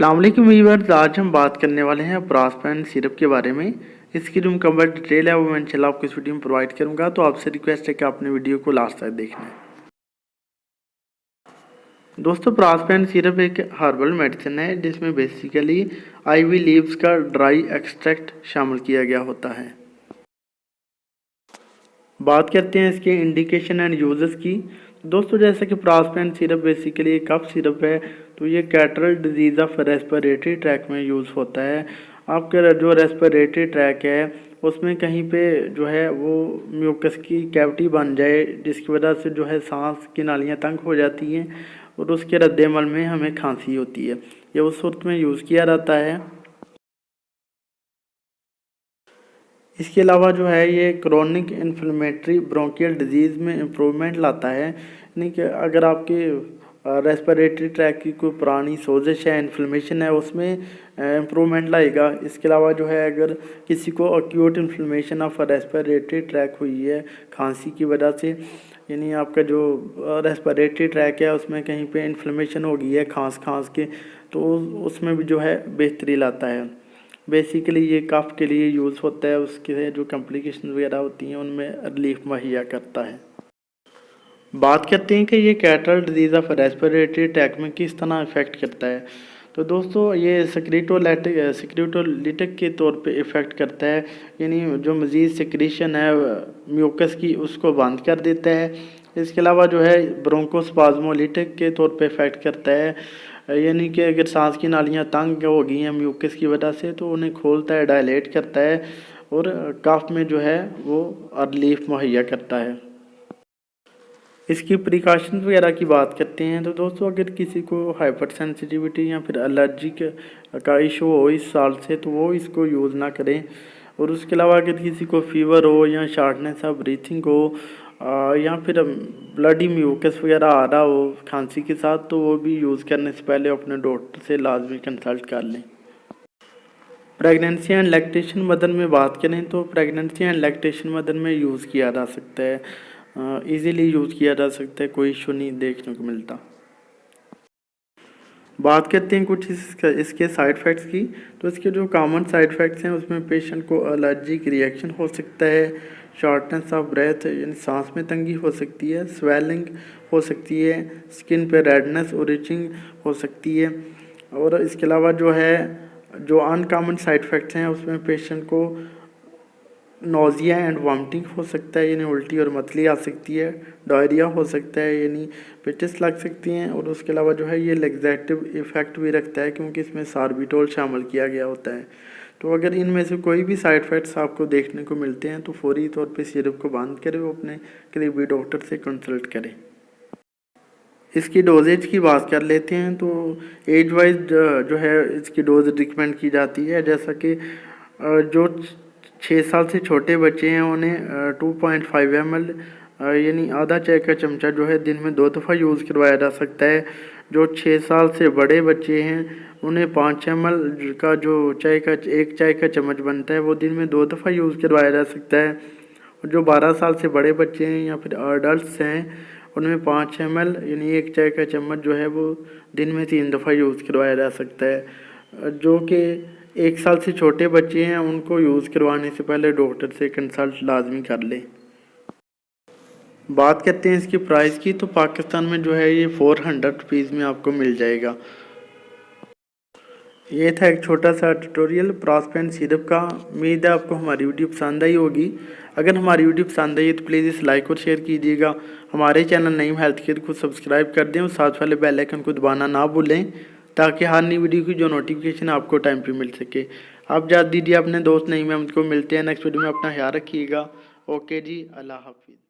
अस्सलाम वालेकुम व्यूअर्स, आज हम बात करने वाले हैं ब्रासपेन सिरप के बारे में। इसकी जो मुकम्मल डिटेल है वो मैं इंशाल्लाह आपको इस वीडियो में प्रोवाइड करूंगा, तो आपसे रिक्वेस्ट है कि आपने वीडियो को लास्ट तक देखना है। दोस्तों, ब्रासपेन सिरप एक हर्बल मेडिसिन है जिसमें बेसिकली आईवी लीव्स का ड्राई एक्सट्रैक्ट शामिल किया गया होता है। बात करते हैं इसके इंडिकेशन एंड यूजेस की। दोस्तों, जैसा कि ब्रासपेन सिरप बेसिकली एक कफ सिरप है, तो ये catarrhal disease of respiratory tract में यूज़ होता है। आपका जो रेस्पिरेटरी ट्रैक है उसमें कहीं पे जो है वो म्यूकस की कैविटी बन जाए, जिसकी वजह से जो है सांस की नालियाँ तंग हो जाती हैं और उसके रद्देमल में हमें खांसी होती है। ये उस सूरत में यूज़ किया जाता है। इसके अलावा जो है ये क्रोनिक इन्फ्लेमेटरी ब्रोंकियल डिजीज़ में इम्प्रूवमेंट लाता है, यानी कि अगर आपके रेस्पिरेटरी ट्रैक की कोई पुरानी सोजिश है, इन्फ्लेमेशन है, उसमें इम्प्रूवमेंट लाएगा। इसके अलावा जो है अगर किसी को acute inflammation of respiratory tract हुई है खांसी की वजह से, यानी आपका जो रेस्पिरेटरी ट्रैक है उसमें कहीं पे इन्फ्लेमेशन हो गई है खांस के, तो उसमें भी जो है बेहतरी लाता है। बेसिकली ये कफ के लिए यूज़ होता है, उसके जो कॉम्प्लिकेशन वगैरह होती हैं उनमें रिलीफ मुहैया करता है। बात करते हैं कि ये catarrhal disease of respiratory tract में किस तरह इफ़ेक्ट करता है। तो दोस्तों, ये सिक्रिटोलिटिक के तौर पे इफ़ेक्ट करता है, यानी जो मज़ीद सिक्रीशन है म्यूकस की उसको बंद कर देता है। इसके अलावा जो है ब्रोंकोस्पाज्मोलिटिक के तौर पे इफ़ेक्ट करता है, यानी कि अगर सांस की नालियाँ तंग हो गई हैं म्यूकस की वजह से तो उन्हें खोलता है, डायलेट करता है और कफ में जो है वो रिलीफ मुहैया करता है। इसकी प्रिकॉशन वगैरह की बात करते हैं तो दोस्तों, अगर किसी को हाइपर सेंसिटिविटी या फिर एलर्जी का इशू हो इस साल से, तो वो इसको यूज़ ना करें। और उसके अलावा अगर किसी को फीवर हो या शार्टनेस ऑफ ब्रीथिंग हो या फिर ब्लडी म्यूकस वगैरह आ रहा हो खांसी के साथ, तो वो भी यूज़ करने से पहले अपने डॉक्टर से लाजमी कंसल्ट कर लें। प्रेगनेंसी एंड लैक्टेशन मदर में बात करें तो प्रेगनेंसी एंड लैक्टेशन मदर में यूज़ किया जा सकता है, इजीली यूज़ किया जा सकता है, कोई इशू नहीं देखने को मिलता। बात करते हैं कुछ इसके साइड इफ़ेक्ट्स की। तो इसके जो कॉमन साइड इफ़ेक्ट्स हैं उसमें पेशेंट को एलर्जिक रिएक्शन हो सकता है, शॉर्टनेस ऑफ ब्रेथ यानी सांस में तंगी हो सकती है, स्वेलिंग हो सकती है, स्किन पे रेडनेस और इचिंग हो सकती है। और इसके अलावा जो है जो अनकॉमन साइड इफ़ेक्ट्स हैं उसमें पेशेंट को नोज़िया एंड वॉमिटिंग हो सकता है, यानी उल्टी और मतली आ सकती है, डायरिया हो सकता है, यानी पेचिस लग सकती हैं। और उसके अलावा जो है ये लैक्सेटिव इफ़ेक्ट भी रखता है क्योंकि इसमें सार्बिटोल शामिल किया गया होता है। तो अगर इनमें से कोई भी साइड इफ़ेक्ट्स आपको देखने को मिलते हैं तो फौरी तौर पे सिरप को बंद करें, वो अपने करीबी डॉक्टर से कंसल्ट करें। इसकी डोजेज की बात कर लेते हैं तो एज वाइज जो है इसकी डोज रिकमेंड की जाती है, जैसा कि जो 6 साल से छोटे बच्चे हैं उन्हें 2.5 ml यानी आधा चाय का चमचा जो है दिन में 2 दफ़ा यूज़ करवाया जा सकता है। जो 6 साल से बड़े बच्चे हैं उन्हें 5 ml का जो एक चाय का चम्मच बनता है वो दिन में 2 दफ़ा यूज़ करवाया जा सकता है। और जो 12 साल से बड़े बच्चे हैं या फिर अडल्ट्स हैं उनमें 5 ml यानी एक चाय का चम्मच जो है वो दिन में 3 दफ़ा यूज़ करवाया जा सकता है। जो कि 1 साल से छोटे बच्चे हैं उनको यूज़ करवाने से पहले डॉक्टर से कंसल्ट लाजमी कर लें। बात करते हैं इसकी प्राइस की, तो पाकिस्तान में जो है ये 400 रुपीज़ में आपको मिल जाएगा। ये था एक छोटा सा ट्यूटोरियल ब्रासपेन सिरप का। उम्मीद है आपको हमारी वीडियो पसंद आई होगी। अगर हमारी वीडियो पसंद आई तो प्लीज़ इस लाइक और शेयर कीजिएगा। हमारे चैनल नईम हेल्थ केयर को सब्सक्राइब कर दें और साथ वाले बेल आइकन को दबाना ना भूलें ताकि हर नई वीडियो की जो नोटिफिकेशन आपको टाइम पे मिल सके। आप इजाज़त दीजिए अपने दोस्त नईम अहमद को। मिलते हैं नेक्स्ट वीडियो में, अपना ख्याल रखिएगा। ओके जी, अल्लाह हाफिज़।